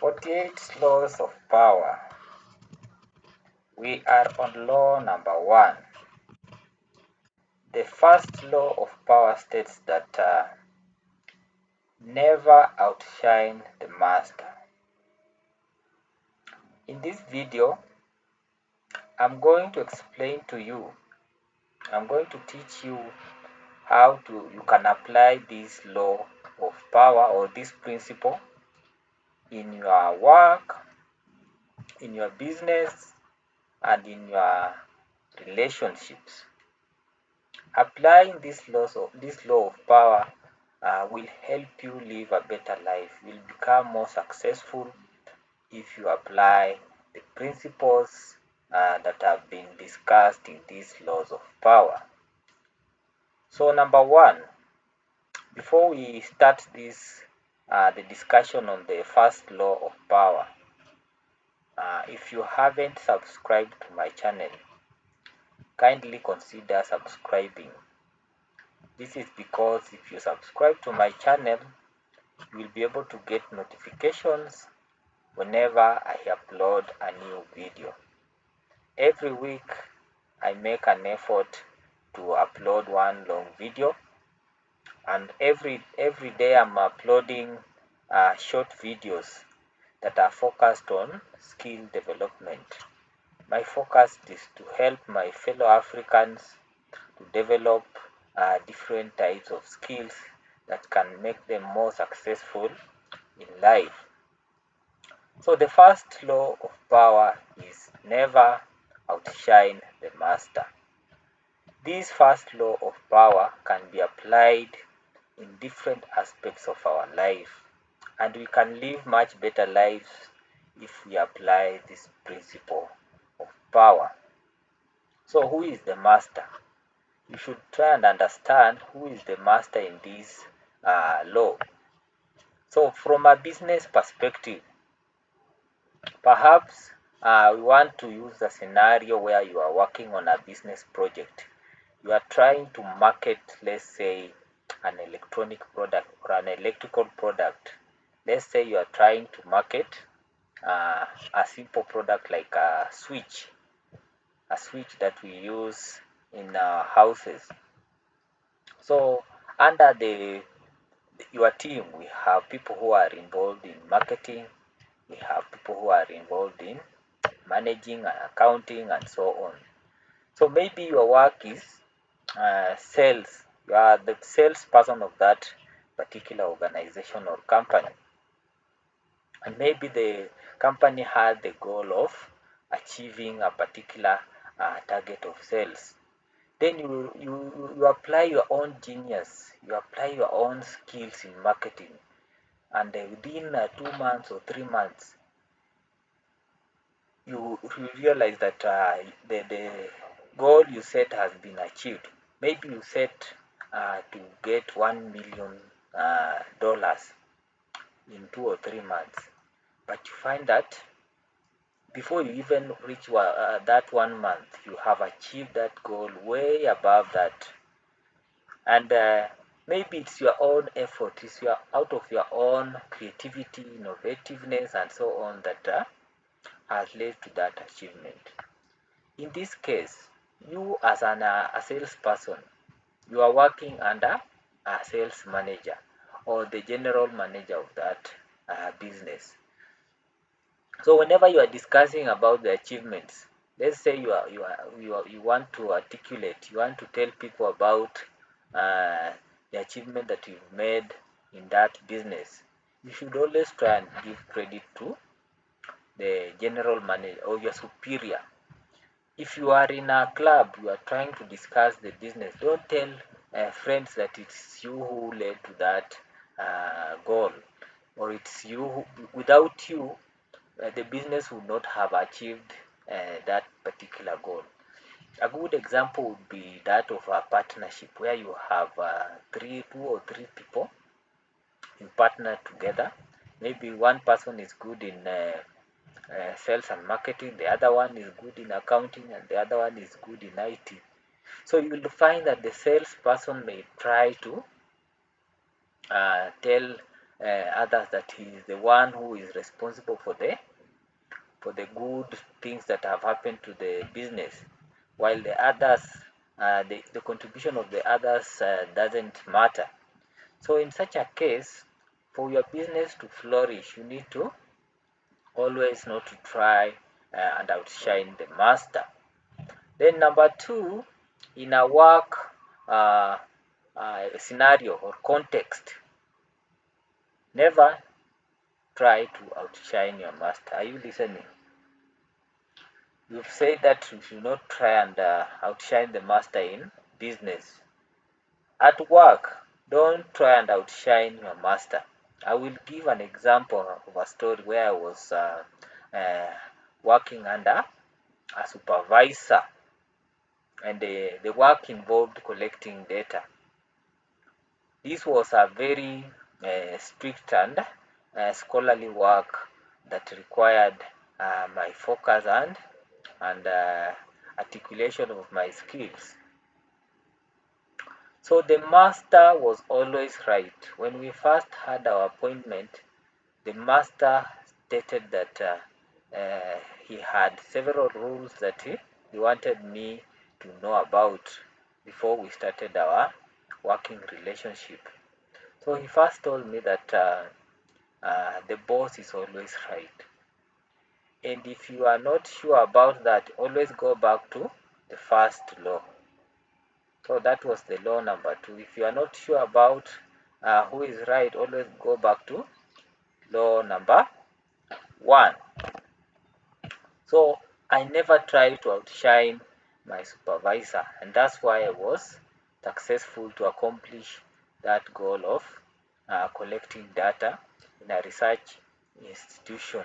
48 laws of power. We are on law number 1. The first law of power states that never outshine the master. In this video, I'm going to explain to you, I'm going to teach you how you can apply this law of power or this principle in your work, in your business, and in your relationships. Applying this law of power will help you live a better life. You'll become more successful if you apply the principles that have been discussed in these laws of power. So number 1, before we start the discussion on the first law of power, if you haven't subscribed to my channel, kindly consider subscribing. This is because if you subscribe to my channel, you will be able to get notifications whenever I upload a new video. Every week, I make an effort to upload one long video, and every day I'm uploading short videos that are focused on skill development. My focus is to help my fellow Africans to develop different types of skills that can make them more successful in life. So the first law of power is never outshine the master. This first law of power can be applied in different aspects of our life, and we can live much better lives if we apply this principle of power. So who is the master? You should try and understand who is the master in this law. So from a business perspective, perhaps we want to use a scenario where you are working on a business project. You are trying to market, let's say, an electronic product or an electrical product. Let's say you are trying to market a simple product like a switch that we use in our houses. So under your team, we have people who are involved in marketing, we have people who are involved in managing and accounting and so on. So maybe your work is sales. You are the salesperson of that particular organization or company, and maybe the company has the goal of achieving a particular target of sales. Then you apply your own genius, you apply your own skills in marketing, and within 2 months or 3 months, you realize that the goal you set has been achieved. Maybe you set to get $1 million in 2 or 3 months, but you find that before you even reach that 1 month, you have achieved that goal way above that. And maybe it's your own effort, it's out of your own creativity, innovativeness, and so on that has led to that achievement. In this case, you as a salesperson, you are working under a sales manager or the general manager of that business. So whenever you are discussing about the achievements, let's say you want to articulate, you want to tell people about the achievement that you've made in that business, you should always try and give credit to the general manager or your superior. If you are in a club, you are trying to discuss the business, don't tell friends that it's you who led to that goal, or it's you who, without you, the business would not have achieved that particular goal. A good example would be that of a partnership where you have 2 or 3 people you partner together. Maybe one person is good in sales and marketing, the other one is good in accounting, and the other one is good in IT. So you will find that the salesperson may try to tell others that he is the one who is responsible for the good things that have happened to the business, while the others, the contribution of the others doesn't matter. So in such a case, for your business to flourish, you need to always not to try and outshine the master. Then number two, in a work scenario or context, never try to outshine your master. Are you listening? You've said that you should not try and outshine the master in business. At work, don't try and outshine your master. I will give an example of a story where I was working under a supervisor, and the work involved collecting data. This was a very strict and scholarly work that required my focus and articulation of my skills. So the master was always right. When we first had our appointment, the master stated that he had several rules that he wanted me to know about before we started our working relationship. So he first told me that the boss is always right. And if you are not sure about that, always go back to the first law. So that was the law number two. If you are not sure about who is right, always go back to law number one. So I never tried to outshine my supervisor, and that's why I was successful to accomplish that goal of collecting data in a research institution.